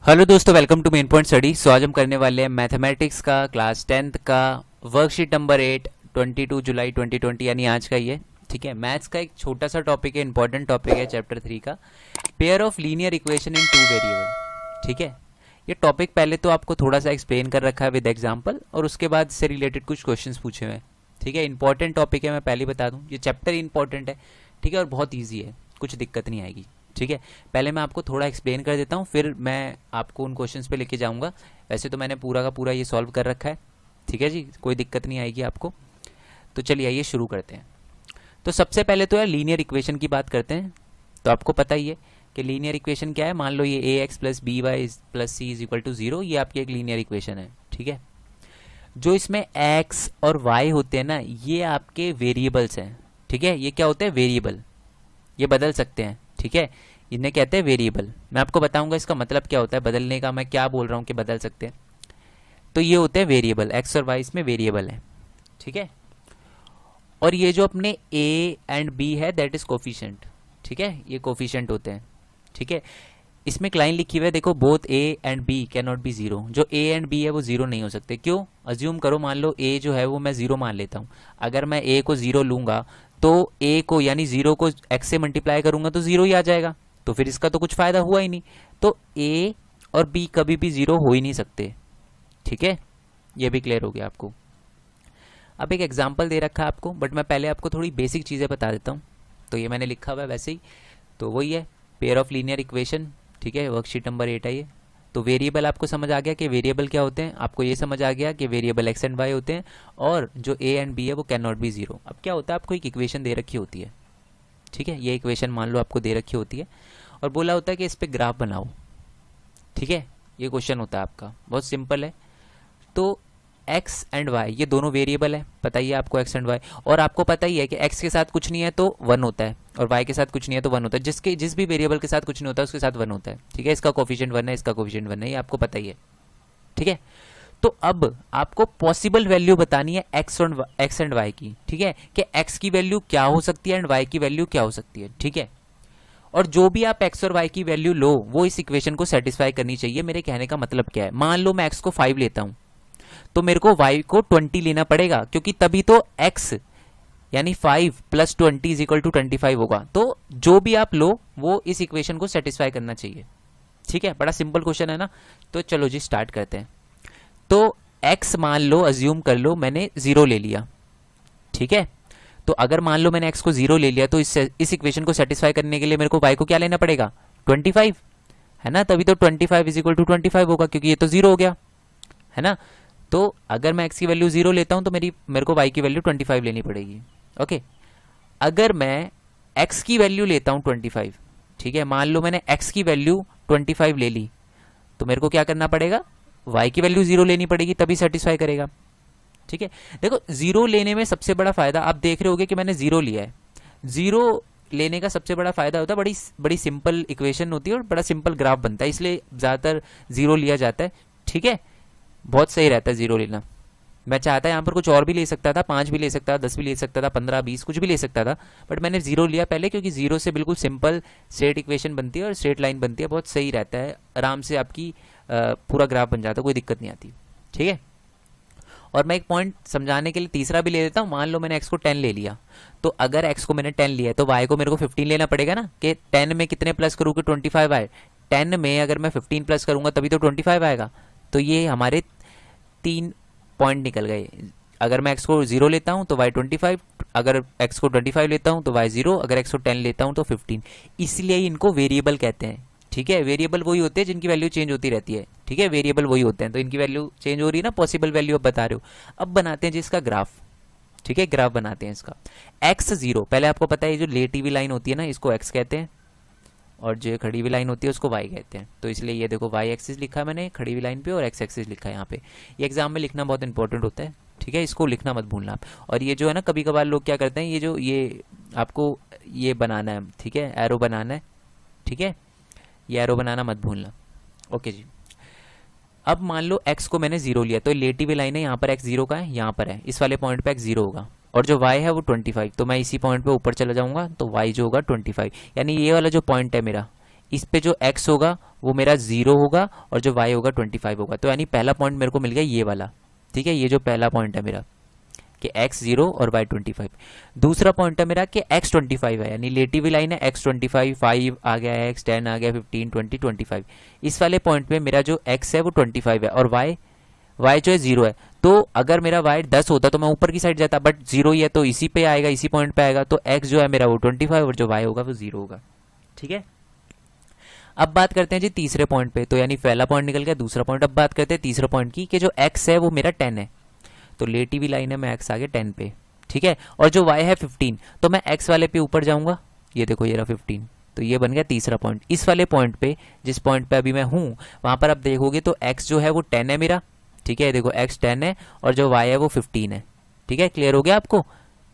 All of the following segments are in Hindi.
हेलो दोस्तों, welcome to main point study. So आज हम करने वाले हैं मैथमेटिक्स का क्लास 10th का वर्कशीट नंबर 8 22 जुलाई 2020 यानी आज का ये। ठीक है, मैथ्स का एक छोटा सा टॉपिक है, इंपॉर्टेंट टॉपिक है चैप्टर 3 का, pair of linear equation in 2 variable. ठीक है, ये टॉपिक पहले तो आपको थोड़ा सा एक्सप्लेन कर रखा है विद एग्जाम्पल, और उसके बाद इससे रिलेटेड कुछ क्वेश्चन पूछे हुए हैं। ठीक है, इंपॉर्टेंट टॉपिक है, मैं पहले बता दूँ, ये चैप्टर इंपॉर्टेंट है। ठीक है, और बहुत ईजी है, कुछ दिक्कत नहीं आएगी। ठीक है, पहले मैं आपको थोड़ा एक्सप्लेन कर देता हूँ, फिर मैं आपको उन क्वेश्चंस पे लेके जाऊंगा। वैसे तो मैंने पूरा का पूरा ये सॉल्व कर रखा है। ठीक है जी, कोई दिक्कत नहीं आएगी आपको। तो चलिए आइए शुरू करते हैं। तो सबसे पहले तो यार लीनियर इक्वेशन की बात करते हैं। तो आपको पता ही है कि लीनियर इक्वेशन क्या है। मान लो ये A X plus B Y plus C is equal to 0, ये आपकी एक लीनियर इक्वेशन है। ठीक है, जो इसमें एक्स और वाई होते हैं ना, ये आपके वेरिएबल्स हैं। ठीक है, ये क्या होते हैं? वेरिएबल, ये बदल सकते हैं। ठीक है, इन्हें कहते हैं वेरिएबल। मैं आपको बताऊंगा इसका मतलब क्या होता है बदलने का, मैं क्या बोल रहा हूँ कि बदल सकते हैं। तो ये होते हैं वेरिएबल, एक्स और वाई इसमें वेरिएबल है। ठीक है, और ये जो अपने ए एंड बी है दैट इज कोफिशिएंट। ठीक है, ये कोफिशिएंट होते हैं। ठीक है, इसमें एक लाइन लिखी हुई है, देखो, both A and B can not be zero. जो ए एंड बी है वो जीरो नहीं हो सकते। क्यों? अज्यूम करो, मान लो ए जो है वो मैं जीरो मान लेता हूँ। अगर मैं ए को जीरो लूंगा तो ए को यानी जीरो को एक्स से मल्टीप्लाई करूंगा तो जीरो ही आ जाएगा, तो फिर इसका तो कुछ फायदा हुआ ही नहीं। तो ए और बी कभी भी जीरो हो ही नहीं सकते। ठीक है, ये भी क्लियर हो गया आपको। अब एक एग्जांपल दे रखा है आपको, बट मैं पहले आपको थोड़ी बेसिक चीजें बता देता हूँ। तो ये मैंने लिखा हुआ है वैसे ही, तो वही है पेयर ऑफ लीनियर इक्वेशन। ठीक है, वर्कशीट नंबर 8 है ये। तो वेरिएबल आपको समझ आ गया कि वेरिएबल क्या होते हैं, आपको ये समझ आ गया कि वेरिएबल एक्स एंड वाई होते हैं, और जो ए एंड बी है वो कैन नॉट बी जीरो। अब क्या होता है, आपको एक इक्वेशन दे रखी होती है। ठीक है, ये इक्वेशन मान लो आपको दे रखी होती है, और बोला होता है कि इस पे ग्राफ बनाओ। ठीक है, ये क्वेश्चन होता है आपका, बहुत सिंपल है। तो एक्स एंड वाई ये दोनों वेरिएबल है, पता ही है आपको एक्स एंड वाई, और आपको पता ही है कि एक्स के साथ कुछ नहीं है तो 1 होता है, और वाई के साथ कुछ नहीं है तो 1 होता है। जिस भी वेरिएबल के साथ कुछ नहीं होता उसके साथ 1 होता है। ठीक है, इसका कोफिशिएंट 1 है, इसका कोफिशिएंट 1 है, ये आपको पता ही है। ठीक है, तो अब आपको पॉसिबल वैल्यू बतानी है एक्स एंड वाई की। ठीक है, कि एक्स की वैल्यू क्या हो सकती है एंड वाई की वैल्यू क्या हो सकती है। ठीक है, और जो भी आप एक्स और वाई की वैल्यू लो वो इस इक्वेशन को सेटिस्फाई करनी चाहिए। मेरे कहने का मतलब क्या है, मान लो मैं एक्स को 5 लेता हूं तो मेरे को y को 20 लेना पड़ेगा, क्योंकि तभी तो x यानी 5 प्लस 20 इज इक्वल टू 25 होगा। तो जो भी आप लो वो इस इक्वेशन को सेटिस्फाई करना चाहिए। ठीक है, बड़ा सिंपल क्वेश्चन है ना। तो चलो जी स्टार्ट करते हैं। तो x मान लो, अज्यूम कर लो मैंने 0 ले लिया। ठीक है, तो अगर मान लो मैंने x को 0 ले लिया तो इस इक्वेशन को सेटिस्फाई करने के लिए मेरे को y को क्या लेना पड़ेगा? 25, है ना। तभी तो 25 इज इक्वल टू 25 होगा, क्योंकि ये तो 0 हो गया, है ना। तो अगर मैं x की वैल्यू 0 लेता हूं तो मेरे को y की वैल्यू 25 लेनी पड़ेगी। ओके, अगर मैं x की वैल्यू लेता हूं 25, ठीक है, मान लो मैंने x की वैल्यू 25 ले ली, तो मेरे को क्या करना पड़ेगा? y की वैल्यू 0 लेनी पड़ेगी, तभी सेटिस्फाई करेगा। ठीक है, देखो 0 लेने में सबसे बड़ा फायदा, आप देख रहे होगे कि मैंने 0 लिया है। 0 लेने का सबसे बड़ा फायदा होता है, बड़ी बड़ी सिंपल इक्वेशन होती है और बड़ा सिंपल ग्राफ बनता है, इसलिए ज्यादातर 0 लिया जाता है। ठीक है, बहुत सही रहता है 0 लेना। मैं चाहता यहाँ पर कुछ और भी ले सकता था, 5 भी ले सकता था, 10 भी ले सकता था, 15, 20 कुछ भी ले सकता था, बट मैंने 0 लिया पहले, क्योंकि 0 से बिल्कुल सिंपल स्ट्रेट इक्वेशन बनती है और स्ट्रेट लाइन बनती है, बहुत सही रहता है, आराम से आपकी पूरा ग्राफ बन जाता है, कोई दिक्कत नहीं आती। ठीक है, और मैं एक पॉइंट समझाने के लिए तीसरा भी ले लेता हूँ। मान लो मैंने x को 10 ले लिया, तो अगर x को मैंने 10 लिया है तो y को मेरे को 15 लेना पड़ेगा ना, कि 10 में कितने प्लस करूँ कि 25 आए। 10 में अगर मैं 15 प्लस करूंगा तभी तो 25 आएगा। तो ये हमारे 3 पॉइंट निकल गए। अगर मैं x को 0 लेता हूं तो y 25, अगर x को 25 लेता हूं तो y 0, अगर x को 10 लेता हूं तो 15। इसलिए इनको वेरिएबल कहते हैं। ठीक है, वेरिएबल वही होते हैं जिनकी वैल्यू चेंज होती रहती है। ठीक है, वेरिएबल वही होते हैं, तो इनकी वैल्यू चेंज हो रही है ना, पॉसिबल वैल्यू अब बता रहे हो। अब बनाते हैं जिसका ग्राफ। ठीक है, ग्राफ बनाते हैं इसका। x 0, पहले आपको पता है जो लेटी हुई लाइन होती है ना, इसको x कहते हैं, और जो खड़ी हुई लाइन होती है उसको y कहते हैं। तो इसलिए ये देखो y एक्सिस लिखा है मैंने खड़ी हुई लाइन पे, और x एक्सिस लिखा है यहाँ पे। ये एग्जाम में लिखना बहुत इंपॉर्टेंट होता है। ठीक है, इसको लिखना मत भूलना आप। और ये जो है ना, कभी कभार लोग क्या करते हैं, ये आपको ये बनाना है, ठीक है, एरो बनाना है। ठीक है, ये एरो बनाना मत भूलना। ओके जी, अब मान लो x को मैंने 0 लिया, तो लेटी हुई लाइन है, यहाँ पर x 0 का है, यहाँ पर है, इस वाले पॉइंट पे x 0 होगा, और जो y है वो 25, तो मैं इसी पॉइंट पे ऊपर चला जाऊंगा, तो y जो होगा 25, यानी ये वाला जो पॉइंट है मेरा, इस पे जो x होगा वो मेरा 0 होगा और जो y होगा 25 होगा। तो यानी पहला पॉइंट मेरे को मिल गया ये वाला, ठीक है, ये जो पहला पॉइंट है मेरा कि x 0 और y 25। दूसरा पॉइंट है मेरा कि x 25 है, यानी लेटिव लाइन है x 25, 5 आ गया है, x 10 आ गया, 15 20 25। इस वाले पॉइंट पे मेरा जो x है वो 25 है और y जो है 0 है। तो अगर मेरा y 10 होता तो मैं ऊपर की साइड जाता, बट 0 ही है तो इसी पे आएगा, इसी पॉइंट पे आएगा। तो x जो है मेरा वो 25 और जो y होगा वो 0 होगा, ठीक है। अब बात करते हैं जी तीसरे पॉइंट पे, तो यानी पहला पॉइंट निकल गया, दूसरा पॉइंट। अब बात करते हैं तीसरे पॉइंट की कि जो x है वो मेरा 10 है, तो लेटी हुई लाइन है, मैं x आगे 10 पे, ठीक है, और जो y है 15, तो मैं x वाले पे ऊपर जाऊंगा, ये देखो ये रहा 15, तो ये बन गया तीसरा पॉइंट। इस वाले पॉइंट पे, जिस पॉइंट पे अभी मैं हूं, वहां पर आप देखोगे तो x जो है वो 10 है मेरा, ठीक है, देखो x 10 है और जो y है वो 15 है, ठीक है, क्लियर हो गया आपको।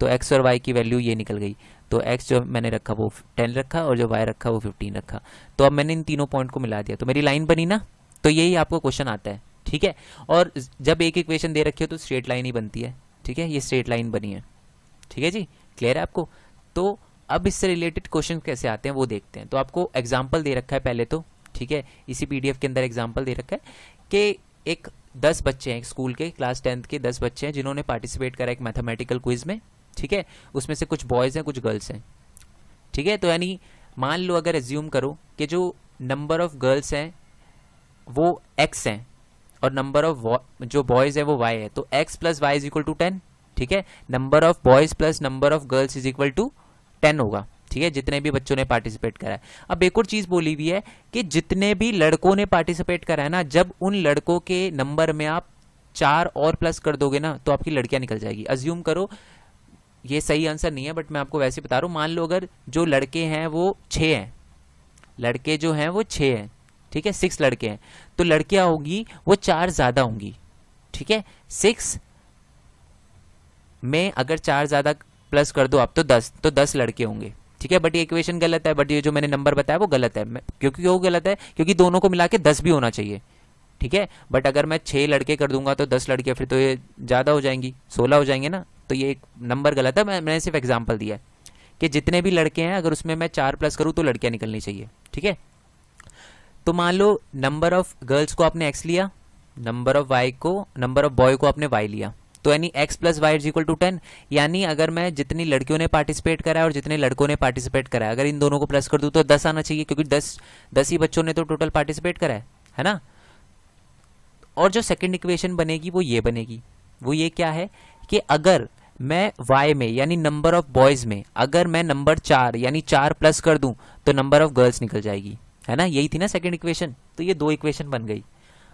तो x और y की वैल्यू ये निकल गई, तो x जो मैंने रखा वो 10 रखा और जो y रखा वो 15 रखा। तो अब मैंने इन तीनों पॉइंट को मिला दिया, तो मेरी लाइन बनी ना। तो यही आपको क्वेश्चन आता है, ठीक है। और जब एक इक्वेशन दे रखी हो तो स्ट्रेट लाइन ही बनती है, ठीक है, ये स्ट्रेट लाइन बनी है, ठीक है जी, क्लियर है आपको। तो अब इससे रिलेटेड क्वेश्चन कैसे आते हैं वो देखते हैं। तो आपको एग्जाम्पल दे रखा है पहले तो, ठीक है, इसी PDF के अंदर एग्जाम्पल दे रखा है कि एक 10 बच्चे हैं, एक स्कूल के क्लास 10th के 10 बच्चे हैं जिन्होंने पार्टिसिपेट करा एक मैथमेटिकल क्विज में, ठीक है। उसमें से कुछ बॉयज़ हैं, कुछ गर्ल्स हैं, ठीक है। तो यानी मान लो, अगर एज्यूम करो कि जो नंबर ऑफ गर्ल्स हैं वो x हैं और नंबर ऑफ जो बॉयज़ है वो y है, तो x plus y is equal to 10, ठीक है। Number of boys plus number of girls is equal to 10 होगा, ठीक है, जितने भी बच्चों ने पार्टिसिपेट करा है। अब एक और चीज बोली हुई है कि जितने भी लड़कों ने पार्टिसिपेट करा है ना, जब उन लड़कों के नंबर में आप 4 और प्लस कर दोगे ना तो आपकी लड़कियां निकल जाएगी। अज्यूम करो, ये सही आंसर नहीं है बट मैं आपको वैसे बता रहा हूं, मान लो अगर जो लड़के हैं वो 6 हैं, लड़के जो हैं वो 6 हैं, ठीक है, 6 लड़के हैं, तो लड़कियां होंगी वो 4 ज्यादा होंगी, ठीक है। 6 में अगर 4 ज्यादा प्लस कर दो आप तो 10, तो 10 लड़के होंगे, ठीक है। बट ये इक्वेशन गलत है, बट ये जो मैंने नंबर बताया वो गलत है, क्योंकि वो गलत है क्योंकि दोनों को मिला के 10 भी होना चाहिए, ठीक है। बट अगर मैं 6 लड़के कर दूंगा तो 10 लड़के, फिर तो ये ज्यादा हो जाएंगी, 16 हो जाएंगे ना। तो ये एक नंबर गलत है, मैंने सिर्फ एग्जाम्पल दिया है कि जितने भी लड़के हैं अगर उसमें मैं 4 प्लस करूँ तो लड़कियां निकलनी चाहिए, ठीक है। तो मान लो नंबर ऑफ गर्ल्स को आपने x लिया, नंबर ऑफ बॉय को आपने y लिया, तो यानी x plus y is equal to 10। यानी अगर मैं जितनी लड़कियों ने पार्टिसिपेट करा है और जितने लड़कों ने पार्टिसिपेट करा है, अगर इन दोनों को प्लस कर दूं तो 10 आना चाहिए, क्योंकि 10 ही बच्चों ने तो टोटल पार्टिसिपेट करा है ना। और जो सेकंड इक्वेशन बनेगी वो ये बनेगी, वो ये क्या है कि अगर मैं y में यानी नंबर ऑफ बॉयज में अगर मैं नंबर 4 यानी 4 प्लस कर दूं तो नंबर ऑफ गर्ल्स निकल जाएगी, है ना। यही थी ना सेकंड इक्वेशन, तो ये 2 इक्वेशन बन गई।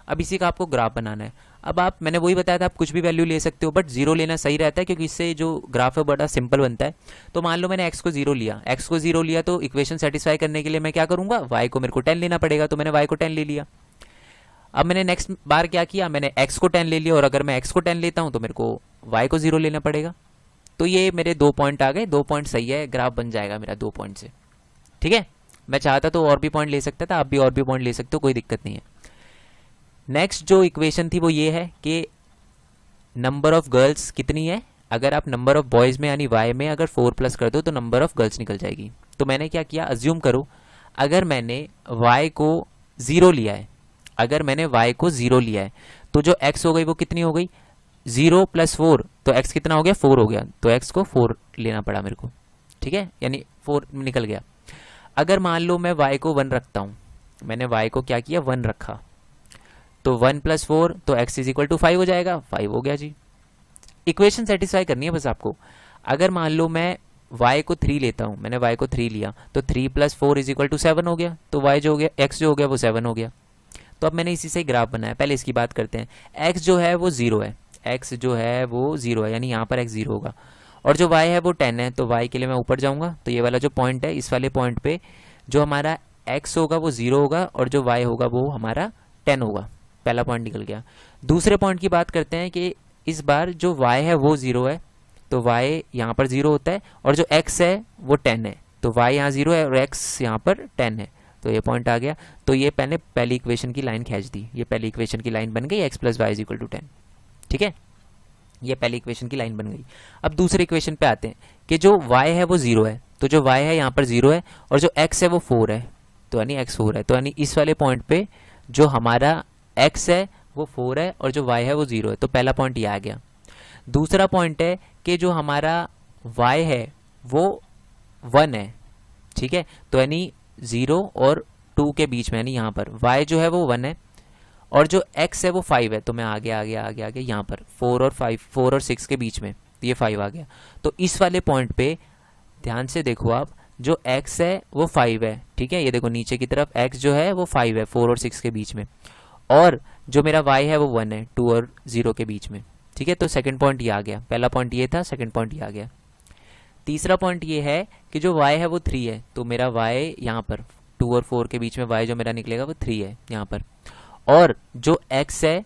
अब इसी का आपको ग्राफ बनाना है। अब मैंने वही बताया था, आप कुछ भी वैल्यू ले सकते हो, बट 0 लेना सही रहता है क्योंकि इससे जो ग्राफ है बड़ा सिंपल बनता है। तो मान लो मैंने x को 0 लिया, तो इक्वेशन सेटिस्फाई करने के लिए मैं क्या करूंगा, y को मेरे को 10 लेना पड़ेगा, तो मैंने y को 10 ले लिया। अब मैंने नेक्स्ट बार क्या किया, मैंने x को 10 ले लिया, और अगर मैं x को 10 लेता हूं तो मेरे को y को 0 लेना पड़ेगा। तो ये मेरे 2 पॉइंट आ गए, 2 पॉइंट सही है, ग्राफ बन जाएगा मेरा 2 पॉइंट से, ठीक है। मैं चाहता तो और भी पॉइंट ले सकता था, आप भी और भी पॉइंट ले सकते हो, कोई दिक्कत नहीं है। नेक्स्ट जो इक्वेशन थी वो ये है कि नंबर ऑफ गर्ल्स कितनी है, अगर आप नंबर ऑफ बॉयज में यानी y में अगर 4 प्लस कर दो तो नंबर ऑफ गर्ल्स निकल जाएगी। तो मैंने क्या किया, अज्यूम करो अगर मैंने y को 0 लिया है, अगर मैंने y को 0 लिया है तो जो x हो गई वो कितनी हो गई, 0 प्लस 4, तो x कितना हो गया, 4 हो गया, तो x को 4 लेना पड़ा मेरे को, ठीक है, यानी 4 निकल गया। अगर मान लो मैं y को 1 रखता हूं, मैंने y को क्या किया 1 रखा, तो 1 प्लस 4 तो x इज इक्वल टू 5 हो जाएगा, 5 हो गया जी। इक्वेशन सेटिस्फाई करनी है बस आपको। अगर मान लो मैं y को 3 लेता हूं, मैंने y को 3 लिया, तो 3 प्लस 4 इज इक्वल टू 7 हो गया, तो y जो हो गया, x जो हो गया वो 7 हो गया। तो अब मैंने इसी से ग्राफ बनाया, पहले इसकी बात करते हैं। x जो है वो 0 है, x जो है वो 0 है, यानी यहाँ पर x 0 होगा, और जो y है वो 10 है, तो y के लिए मैं ऊपर जाऊंगा, तो ये वाला जो पॉइंट है, इस वाले पॉइंट पे जो हमारा x होगा वो 0 होगा और जो y होगा वो हमारा 10 होगा। पहला पॉइंट निकल गया। दूसरे पॉइंट की बात करते हैं कि इस बार जो y है वो 0 है, तो y यहाँ पर 0 होता है, और जो x है वो 10 है, तो y यहाँ 0 है और x यहाँ पर 10 है, तो ये पॉइंट आ गया। तो ये मैंने पहली इक्वेशन की लाइन खींच दी, ये पहली इक्वेशन की लाइन बन गई, x plus y is equal to 10, ठीक है, ये पहली इक्वेशन की लाइन बन गई। अब दूसरे इक्वेशन पे आते हैं कि जो y है वो 0 है, तो जो y है यहाँ पर 0 है और जो x है वो 4 है, तो यानी x 4 है, तो यानी इस वाले पॉइंट पे जो हमारा x है वो 4 है और जो y है वो 0 है, तो पहला पॉइंट ये आ गया। दूसरा पॉइंट है कि जो हमारा y है वो 1 है, ठीक है, तो यानी 0 और 2 के बीच में, यानी यहाँ पर y जो है वो 1 है और जो x है वो 5 है, तो मैं आगे आगे आगे आगे यहाँ पर 4 और 6 के बीच में, तो ये 5 आ गया। तो इस वाले पॉइंट पे ध्यान से देखो आप, जो x है वो 5 है, ठीक है, ये देखो नीचे की तरफ x जो है वो 5 है 4 और 6 के बीच में, और जो मेरा y है वो 1 है 2 और 0 के बीच में, ठीक है। तो सेकंड पॉइंट ये आ गया, पहला पॉइंट ये था, सेकंड पॉइंट ये आ गया। तीसरा पॉइंट ये है कि जो y है वो 3 है, तो मेरा y यहाँ पर 2 और 4 के बीच में y जो मेरा निकलेगा वो 3 है यहाँ पर, और जो x है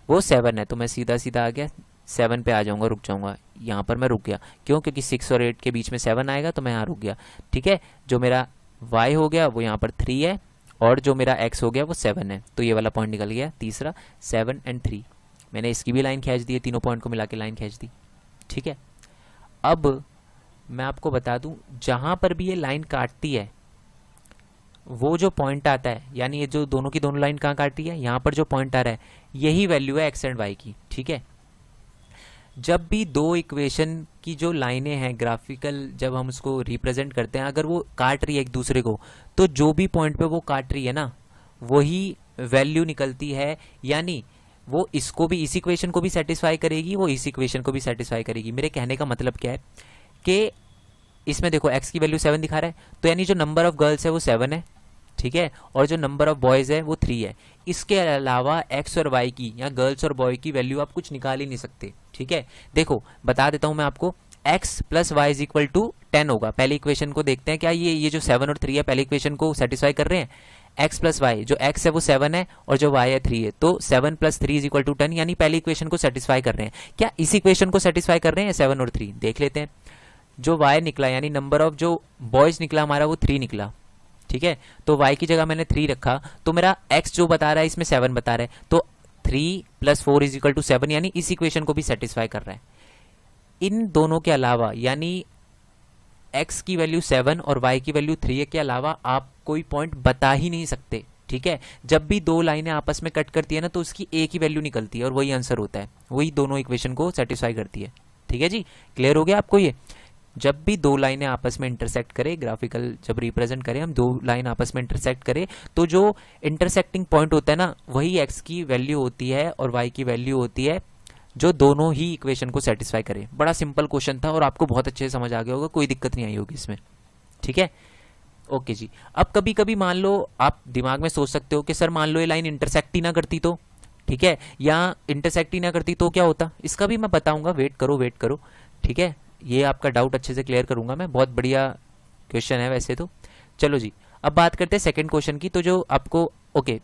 वो 7 है, तो मैं सीधा सीधा आ गया 7 पे आ जाऊंगा, रुक जाऊंगा यहाँ पर, मैं रुक गया, क्यों, क्योंकि 6 और 8 के बीच में 7 आएगा, तो मैं यहाँ रुक गया, ठीक है। जो मेरा y हो गया वो यहाँ पर 3 है और जो मेरा x हो गया वो 7 है, तो ये वाला पॉइंट निकल गया तीसरा, 7 और 3। मैंने इसकी भी लाइन खींच दी है, तीनों पॉइंट को मिला के लाइन खींच दी, ठीक है। अब मैं आपको बता दूं, जहां पर भी ये लाइन काटती है वो जो पॉइंट आता है, यानी ये जो दोनों की दोनों लाइन कहाँ काटती है, यहाँ पर जो पॉइंट आ रहा है यही वैल्यू है x एंड y की, ठीक है। जब भी दो इक्वेशन की जो लाइनें हैं ग्राफिकल, जब हम उसको रिप्रेजेंट करते हैं, अगर वो काट रही है एक दूसरे को, तो जो भी पॉइंट पे वो काट रही है ना वही वैल्यू निकलती है, यानी वो इसको भी, इस इक्वेशन को भी सेटिस्फाई करेगी, वो इस इक्वेशन को भी सेटिस्फाई करेगी। मेरे कहने का मतलब क्या है कि इसमें देखो x की वैल्यू 7 दिखा रहा है, तो यानी जो नंबर ऑफ गर्ल्स है वो 7 है, ठीक है, और जो नंबर ऑफ बॉयज है वो 3 है। इसके अलावा x और y की या गर्ल्स और बॉय की वैल्यू आप कुछ निकाल ही नहीं सकते, ठीक है। देखो बता देता हूं मैं आपको, x plus y is equal to 10 होगा। पहली इक्वेशन को देखते हैं, क्या ये जो 7 और 3 है पहली इक्वेशन को सेटिस्फाई कर रहे हैं। x प्लस वाई, जो x है वो 7 है और जो y है 3 है, तो 7 प्लस 3 इज इक्वल टू 10, यानी पहली इक्वेशन को सेटिस्फाई कर रहे हैं। क्या इस इक्वेशन को सेटिस्फाई कर रहे हैं 7 और 3? देख लेते हैं। जो y निकला, यानी नंबर ऑफ जो बॉयज निकला हमारा वो 3 निकला, ठीक है, तो y की जगह मैंने 3 रखा, तो मेरा x जो बता रहा है इसमें 7 बता रहा है, तो 3 प्लस 4 इज इक्वल टू 7, यानी इस इक्वेशन को भी सेटिस्फाई कर रहा है। इन दोनों के अलावा, यानी x की वैल्यू 7 और y की वैल्यू 3 के अलावा आप कोई पॉइंट बता ही नहीं सकते, ठीक है। जब भी दो लाइनें आपस में कट करती है ना, तो उसकी एक ही वैल्यू निकलती है और वही आंसर होता है, वही दोनों इक्वेशन को सेटिस्फाई करती है, ठीक है जी। क्लियर हो गया आपको ये? जब भी दो लाइनें आपस में इंटरसेक्ट करें, ग्राफिकल जब रिप्रेजेंट करें हम, दो लाइन आपस में इंटरसेक्ट करें, तो जो इंटरसेक्टिंग पॉइंट होता है ना वही x की वैल्यू होती है और y की वैल्यू होती है, जो दोनों ही इक्वेशन को सेटिस्फाई करे। बड़ा सिंपल क्वेश्चन था और आपको बहुत अच्छे से समझ आ गया होगा, कोई दिक्कत नहीं आई होगी इसमें, ठीक है। ओके जी। अब कभी कभी मान लो आप दिमाग में सोच सकते हो कि सर मान लो ये लाइन इंटरसेक्ट ही ना करती तो, ठीक है, या इंटरसेक्ट ही ना करती तो क्या होता, इसका भी मैं बताऊंगा, वेट करो, ठीक है। ये आपका डाउट अच्छे से क्लियर करूंगा मैं, बहुत बढ़िया क्वेश्चन है वैसे तो। चलो जी, अब बात करते हैं सेकंड क्वेश्चन की। तो जो आपको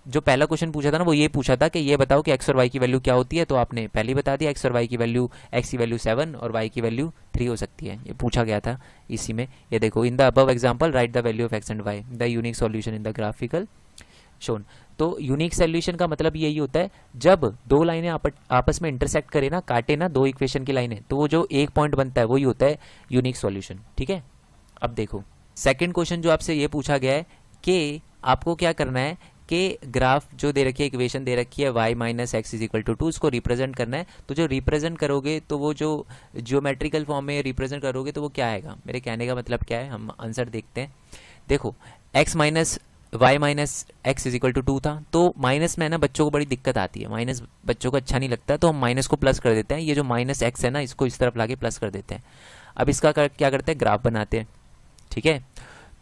जो पहला क्वेश्चन पूछा था ना, वो ये पूछा था कि ये बताओ कि x और y की वैल्यू क्या होती है, तो आपने पहले ही बता दिया, x और y की वैल्यू, x की वैल्यू 7 और y की वैल्यू 3 हो सकती है, ये पूछा गया था इसी में। ये देखो, in the above example right the value of x and y, the unique solution in the graphical shown. तो यूनिक सॉल्यूशन का मतलब यही होता है, जब दो लाइनें आपस में इंटरसेक्ट करे ना, काटे ना दो इक्वेशन की लाइनें, तो वो जो एक पॉइंट बनता है वही होता है यूनिक सॉल्यूशन, ठीक है। अब देखो सेकंड क्वेश्चन जो आपसे ये पूछा गया है कि आपको क्या करना है कि ग्राफ जो दे रखी है, इक्वेशन दे रखी है y minus x is equal to 2, उसको रिप्रेजेंट करना है। तो जो रिप्रेजेंट करोगे, तो वो जो जियोमेट्रिकल फॉर्म में रिप्रेजेंट करोगे तो वो क्या आएगा, मेरे कहने का मतलब क्या है, हम आंसर देखते हैं। देखो x minus y minus x is equal to 2 था, तो माइनस में ना बच्चों को बड़ी दिक्कत आती है, माइनस बच्चों को अच्छा नहीं लगता, तो हम माइनस को प्लस कर देते हैं। ये जो माइनस एक्स है ना, इसको इस तरफ लाके प्लस कर देते हैं। अब इसका क्या करते हैं, ग्राफ बनाते हैं, ठीक है।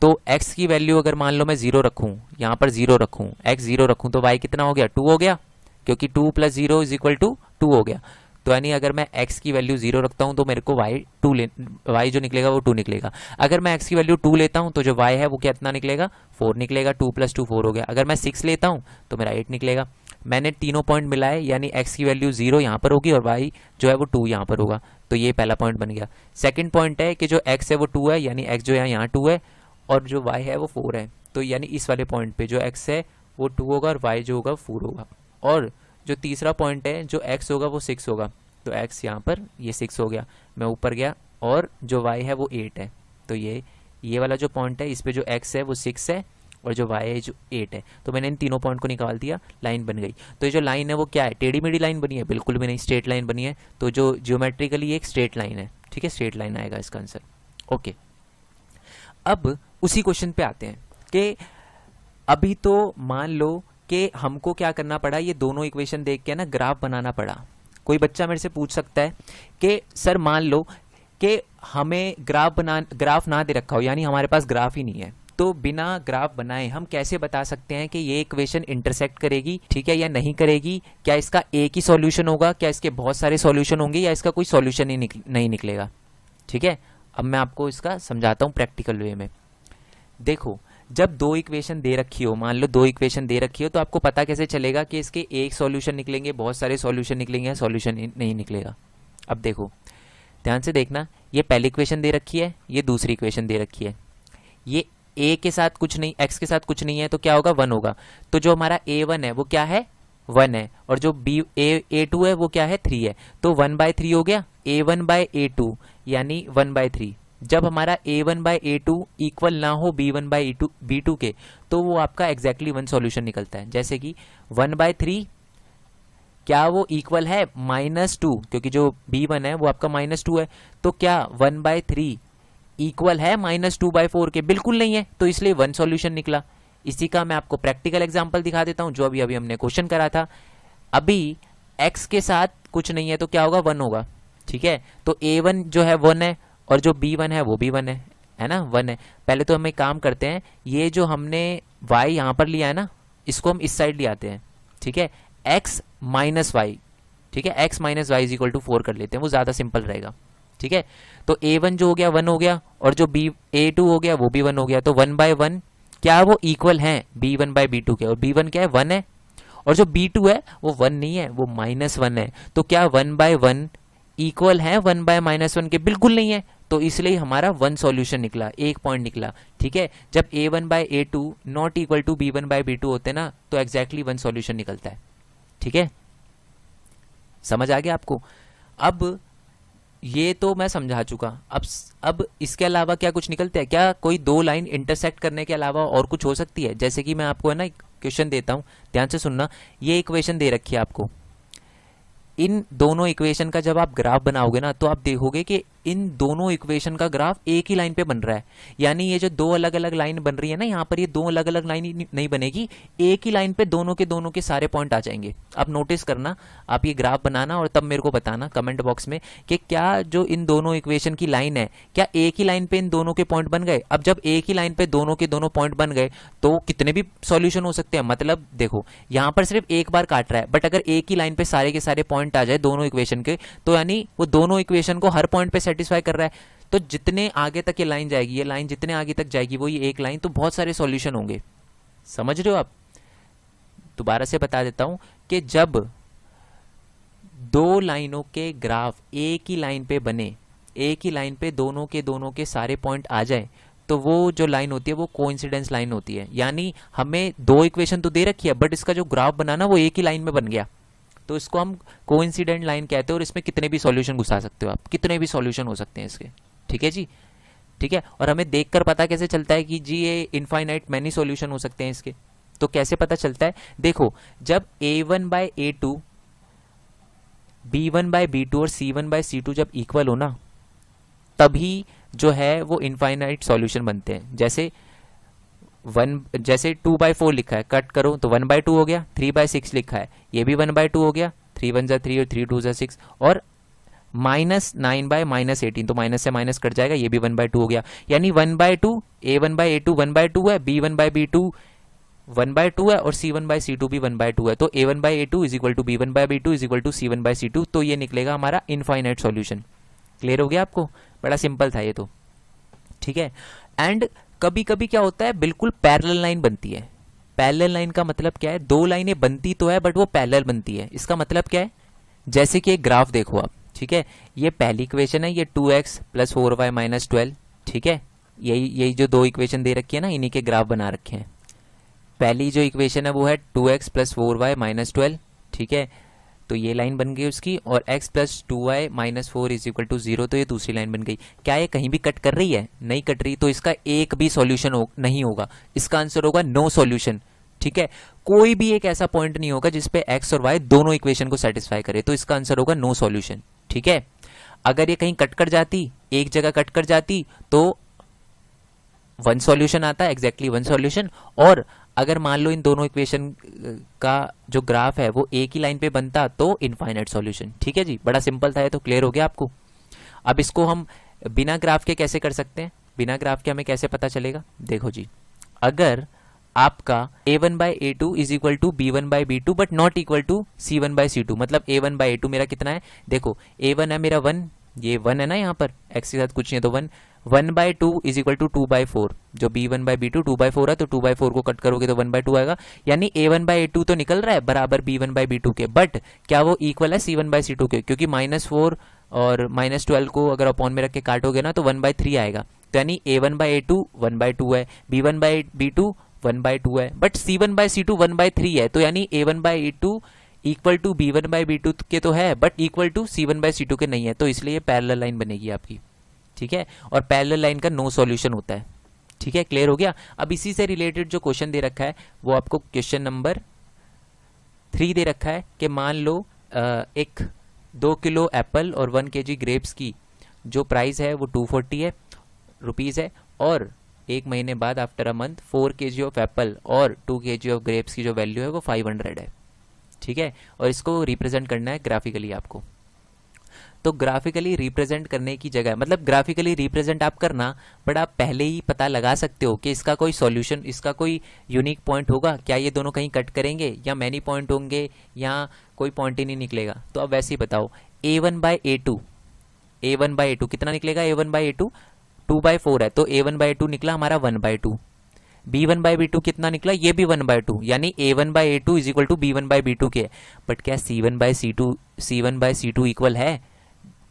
तो x की वैल्यू अगर मान लो मैं 0 रखूं, यहाँ पर 0 रखूं, x 0 रखूं, तो y कितना हो गया, 2 हो गया, क्योंकि 2 प्लस 0 इज इक्वल टू 2 हो गया। तो यानी अगर मैं x की वैल्यू 0 रखता हूं तो मेरे को y जो निकलेगा वो 2 निकलेगा। अगर मैं x की वैल्यू 2 लेता हूं तो जो y है वो कितना निकलेगा, 4 निकलेगा। 2 प्लस 2 4 हो गया। अगर मैं 6 लेता हूं तो मेरा 8 निकलेगा। मैंने तीनों पॉइंट मिलाए, यानी x की वैल्यू 0 यहाँ पर होगी और y जो है वो 2 यहाँ पर होगा, तो ये पहला पॉइंट बन गया। सेकंड पॉइंट है कि जो x है वो 2 है, यानी x जो है यहाँ 2 है और जो y है वो 4 है, तो यानी इस वाले पॉइंट पे जो x है वो 2 होगा और y जो होगा 4 होगा। और जो तीसरा पॉइंट है, जो x होगा वो 6 होगा, तो x यहाँ पर ये 6 हो गया, मैं ऊपर गया, और जो y है वो 8 है, तो ये वाला जो पॉइंट है इस पे जो x है वो 6 है और जो y है जो 8 है। तो मैंने इन तीनों पॉइंट को निकाल दिया, लाइन बन गई। तो ये जो लाइन है वो क्या है, टेढ़ी मेढ़ी लाइन बनी है? बिल्कुल भी नहीं, स्ट्रेट लाइन बनी है। तो जो जियोमेट्रिकली एक स्ट्रेट लाइन है, ठीक है, स्ट्रेट लाइन आएगा इसका आंसर। ओके, अब उसी क्वेश्चन पे आते हैं कि अभी तो मान लो कि हमको क्या करना पड़ा, ये दोनों इक्वेशन देख के ना ग्राफ बनाना पड़ा। कोई बच्चा मेरे से पूछ सकता है कि सर मान लो कि हमें ग्राफ ना दे रखा हो, यानी हमारे पास ग्राफ ही नहीं है, तो बिना ग्राफ बनाए हम कैसे बता सकते हैं कि ये इक्वेशन इंटरसेक्ट करेगी, ठीक है, या नहीं करेगी? क्या इसका एक ही सॉल्यूशन होगा, क्या इसके बहुत सारे सॉल्यूशन होंगे, या इसका कोई सॉल्यूशन ही नहीं निकलेगा? ठीक है, अब मैं आपको इसका समझाता हूँ प्रैक्टिकल वे में। देखो, जब दो इक्वेशन दे रखी हो, मान लो दो इक्वेशन दे रखी हो, तो आपको पता कैसे चलेगा कि इसके एक सॉल्यूशन निकलेंगे, बहुत सारे सॉल्यूशन निकलेंगे, या सॉल्यूशन नहीं निकलेगा? अब देखो, ध्यान से देखना, ये पहली इक्वेशन दे रखी है, ये दूसरी इक्वेशन दे रखी है। ये a के साथ कुछ नहीं, x के साथ कुछ नहीं है, तो क्या होगा, 1 होगा। तो जो हमारा a1 है वो क्या है, 1 है, और जो a2 है वो क्या है, 3 है। तो 1/3 हो गया, a1/a2 यानी 1/3। जब हमारा a1/a2 इक्वल ना हो b1/b2 के, तो वो आपका एग्जैक्टली 1 सॉल्यूशन निकलता है। जैसे कि 1/3 क्या वो इक्वल है -2, क्योंकि जो b1 है वो आपका -2 है। तो क्या 1/3 इक्वल है -2/4 के? बिल्कुल नहीं है, तो इसलिए 1 सॉल्यूशन निकला। इसी का मैं आपको प्रैक्टिकल एग्जांपल दिखा देता हूं, जो अभी हमने क्वेश्चन करा था। अभी x के साथ कुछ नहीं है, तो क्या होगा, 1 होगा, ठीक है। तो a1 जो है 1 है, और जो b1 है वो भी 1 है ना, 1 है। पहले तो हम एक काम करते हैं, ये जो हमने y यहां पर लिया है ना, इसको हम इस साइड ले आते हैं, ठीक है, x माइनस वाई, ठीक है, x minus y is equal to 4 कर लेते हैं, वो ज्यादा सिंपल रहेगा, ठीक है। तो a1 जो हो गया 1 हो गया, और जो a2 हो गया वो भी 1 हो गया। तो 1/1 क्या वो इक्वल है b1/b2 के, और b1 क्या है, 1 है, और जो b2 है वो 1 नहीं है, वो -1 है। तो क्या 1/1 इक्वल है 1/-1 के? बिल्कुल नहीं है, तो इसलिए हमारा 1 सॉल्यूशन निकला, एक पॉइंट निकला, ठीक है। जब a1/a2 not equal to b1/b2 होते ना, तो एग्जैक्टली 1 सॉल्यूशन निकलता है, ठीक है। समझ आ गया आपको? अब ये तो मैं समझा चुका। अब इसके अलावा क्या कुछ निकलता है क्या? कोई दो लाइन इंटरसेक्ट करने के अलावा और कुछ हो सकती है? जैसे कि मैं आपको है ना क्वेश्चन देता हूं, ध्यान से सुनना। ये इक्वेशन दे रखी है आपको, इन दोनों इक्वेशन का जब आप ग्राफ बनाओगे ना, तो आप देखोगे कि इन दोनों इक्वेशन का ग्राफ एक ही लाइन पे बन रहा है। यानी ये जो दो अलग अलग लाइन बन रही है ना यहाँ पर, ये दो अलग अलग लाइन नहीं बनेगी, एक ही लाइन पे दोनों के सारे पॉइंट आ जाएंगे। अब नोटिस करना, आप ये ग्राफ बनाना और तब मेरे को बताना कमेंट बॉक्स में कि क्या जो इन दोनों इक्वेशन की लाइन है, क्या एक ही लाइन पे इन दोनों के पॉइंट बन गए? अब जब एक ही लाइन पे दोनों के दोनों पॉइंट बन गए, तो कितने भी सॉल्यूशन हो सकते हैं। मतलब देखो, यहाँ पर सिर्फ एक बार काट रहा है, बट अगर एक ही लाइन पे सारे के सारे पॉइंट आ जाए दोनों इक्वेशन के, तो यानी वो दोनों इक्वेशन को हर पॉइंट पे सेटिस्फाई कर रहा है। तो जितने आगे तक ये लाइन जाएगी, ये लाइन जितने आगे तक जाएगी वो ये एक लाइन, तो बहुत सारे सॉल्यूशन होंगे। समझ रहे हो आप? दोबारा से बता देता हूं कि जब दो लाइनों के ग्राफ एक ही लाइन पे बने, एक ही लाइन पे दोनों के सारे पॉइंट आ जाए, तो वो जो लाइन होती है वो कोइंसिडेंस लाइन होती है। यानी हमें दो इक्वेशन तो दे रखी है, बट इसका जो ग्राफ बना वो एक ही लाइन में बन गया, तो इसको हम कोइंसिडेंट लाइन कहते हैं। और इसमें कितने भी सॉल्यूशन घुसा सकते हो आप, कितने भी सॉल्यूशन हो सकते हैं इसके, ठीक है जी, ठीक है। और हमें देखकर पता कैसे चलता है कि जी ये इनफाइनाइट मैनी सॉल्यूशन हो सकते हैं इसके? तो कैसे पता चलता है? देखो, जब a1/a2 b1/b2 और c1/c2 जब इक्वल हो ना, तभी जो है वो इनफाइनाइट सॉल्यूशन बनते हैं। जैसे 2/4 लिखा है, कट करो तो 1/2 हो गया। 3/6 लिखा है, ये भी 1/2 हो गया। 3 1 3 और 3 2 6, और -9/-18, तो माइनस से माइनस कट जाएगा, ये भी 1/2 हो गया। यानी 1/2, a1/a2 1/2 है, b1/b2 1/2 है, और c1/c2 भी 1/2 है। तो a1/a2 is equal to b1/b2 is equal to c1/c2, तो ये निकलेगा हमारा इनफाइनाइट सॉल्यूशन। क्लियर हो गया आपको? बड़ा सिंपल था ये तो, ठीक है। एंड कभी कभी क्या होता है, बिल्कुल पैरेलल लाइन बनती है। पैरेलल लाइन का मतलब क्या है? दो लाइनें बनती तो है, बट वो पैरेलल बनती है। इसका मतलब क्या है? जैसे कि एक ग्राफ देखो आप, ठीक है, ये पहली इक्वेशन है, ये 2x + 4y - 12, ठीक है। यही जो दो इक्वेशन दे रखी है ना, इन्हीं के ग्राफ बना रखे हैं। पहली जो इक्वेशन है वो है 2x + 4y - 12, ठीक है। तो ये लाइन बन गई उसकी, और x प्लस 2y minus 4 is equal to 0, तो ये दूसरी लाइन बन गई। क्या ये कहीं भी कट कर रही है? नहीं कट रही, तो इसका एक भी सॉल्यूशन नहीं होगा, इसका आंसर होगा नो सॉल्यूशन। ठीक है, कोई भी एक ऐसा पॉइंट नहीं होगा जिसपे x और y दोनों इक्वेशन को सेटिस्फाई करे, तो इसका आंसर होगा नो सॉल्यूशन। ठीक है, अगर ये कहीं कट कर जाती, एक जगह कट कर जाती, तो वन सॉल्यूशन आता है, एग्जैक्टली वन सॉल्यूशन। और अगर मान लो इन दोनों इक्वेशन का जो ग्राफ है वो एक ही लाइन पे बनता, तो इनफाइनाइट सॉल्यूशन। ठीक है जी, बड़ा सिंपल था ये, तो क्लियर हो गया आपको। अब इसको हम बिना ग्राफ के कैसे कर सकते हैं? बिना ग्राफ के हमें कैसे पता चलेगा? देखो जी, अगर आपका a1 by a2 is equal to b1 by b2 but not equal to c1 by c2, मतलब a1 बाई a2 मेरा कितना है? देखो a1 है मेरा 1, ये 1 है ना, यहाँ पर x के साथ कुछ नहीं है, तो 1 by 2 is equal to 2 by 4, जो b1 बाई b2 2 बाई 4 है, तो 2 बाई 4 को कट करोगे तो 1 बाई 2 आएगा, यानी a1 बाई a2 तो निकल रहा है बराबर b1 बाई b2 के, बट क्या वो इक्वल है c1 बाई c2 के? क्योंकि -4 और -12 को अगर अपॉन में रख के काटोगे ना तो 1 बाई 3 आएगा, तो यानी a1 बाई a2 1 बाई 2 है, b1 बाई b2 1 बाई 2 है, but c1 by c2 1 by 3 है, तो यानी a1 by a2 equal to b1 by b2 के तो है, but equal to c1 by c2 के नहीं है, तो इसलिए पैरेलल लाइन बनेगी आपकी। ठीक है, और पैरेलल लाइन का नो सॉल्यूशन होता है। ठीक है, क्लियर हो गया। अब इसी से रिलेटेड जो क्वेश्चन दे रखा है वो आपको क्वेश्चन नंबर 3 दे रखा है कि मान लो एक 2 किलो एप्पल और 1 kg ग्रेप्स की जो प्राइस है वो 240 रुपीज़ है, और एक महीने बाद after a month 4 kg of Apple और 2 kg ऑफ ग्रेप्स की जो वैल्यू है वो 500 है। ठीक है, और इसको रिप्रेजेंट करना है ग्राफिकली आपको। तो ग्राफिकली रिप्रेजेंट करने की जगह, मतलब ग्राफिकली रिप्रेजेंट आप करना, बट आप पहले ही पता लगा सकते हो कि इसका कोई सॉल्यूशन, इसका कोई यूनिक पॉइंट होगा क्या? ये दोनों कहीं कट करेंगे या मैनी पॉइंट होंगे या कोई पॉइंट ही नहीं निकलेगा? तो अब वैसे ही बताओ, a1 by a2, a1 by a2 कितना निकलेगा? a1 बाई a2 2 बाई 4 है, तो a1 बाई a2 निकला हमारा 1 बाई 2। b1 बाई b2 कितना निकला? ये भी 1 बाई 2, यानी a1 by a2 is equal to b1 by b2 के। बट क्या c1 बाई c2 इक्वल है?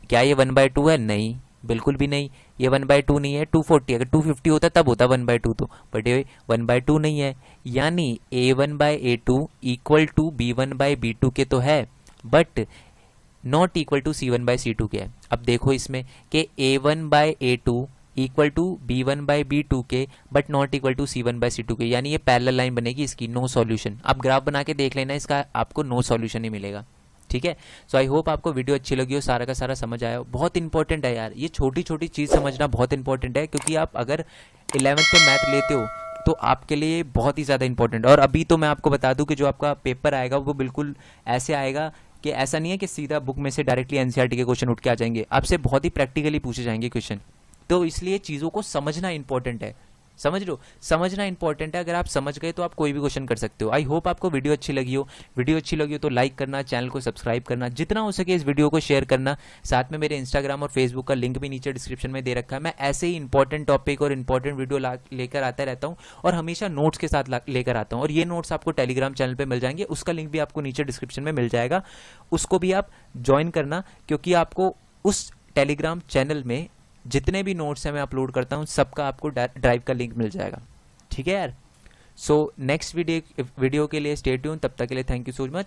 क्या ये 1 बाई 2 है? नहीं, बिल्कुल भी नहीं, ये 1 बाई 2 नहीं है। 240, अगर 250 होता तब होता 1 बाई 2, तो बट ये 1 बाई 2 नहीं है, यानी a1 by a2 equal to b1 by b2 के तो है, but not equal to c1 by c2 के है। अब देखो इसमें कि a1 by a2 equal to b1 by b2 के, but not equal to c1 by c2 के, यानी ये पैरेलल लाइन बनेगी इसकी, नो सॉल्यूशन। आप ग्राफ बना के देख लेना, इसका आपको नो सॉल्यूशन ही मिलेगा। ठीक है, सो आई होप आपको वीडियो अच्छी लगी हो, सारा का सारा समझ आया हो। बहुत इंपॉर्टेंट है यार, ये छोटी छोटी चीज़ समझना बहुत इंपॉर्टेंट है, क्योंकि आप अगर 11th में मैथ लेते हो तो आपके लिए बहुत ही ज़्यादा इंपॉर्टेंट है। और अभी तो मैं आपको बता दूं कि जो आपका पेपर आएगा वो बिल्कुल ऐसे आएगा कि ऐसा नहीं है कि सीधा बुक में से डायरेक्टली एनसीईआरटी के क्वेश्चन उठ के आ जाएंगे, आपसे बहुत ही प्रैक्टिकली पूछे जाएंगे क्वेश्चन। तो इसलिए चीज़ों को समझना इंपॉर्टेंट है, समझ लो, समझना इंपॉर्टेंट है। अगर आप समझ गए तो आप कोई भी क्वेश्चन कर सकते हो। आई होप आपको वीडियो अच्छी लगी हो। वीडियो अच्छी लगी हो तो लाइक करना, चैनल को सब्सक्राइब करना, जितना हो सके इस वीडियो को शेयर करना। साथ में मेरे इंस्टाग्राम और फेसबुक का लिंक भी नीचे डिस्क्रिप्शन में दे रखा है। मैं ऐसे ही इंपॉर्टेंट टॉपिक और इंपॉर्टेंट वीडियो लेकर आता रहता हूँ, और हमेशा नोट्स के साथ लेकर आता हूँ। और ये नोट्स आपको टेलीग्राम चैनल पर मिल जाएंगे, उसका लिंक भी आपको नीचे डिस्क्रिप्शन में मिल जाएगा, उसको भी आप ज्वाइन करना, क्योंकि आपको उस टेलीग्राम चैनल में जितने भी नोट्स हैं मैं अपलोड करता हूँ, सबका आपको ड्राइव का लिंक मिल जाएगा। ठीक है यार, सो नेक्स्ट वीडियो के लिए स्टे ट्यून। तब तक के लिए थैंक यू सो मच।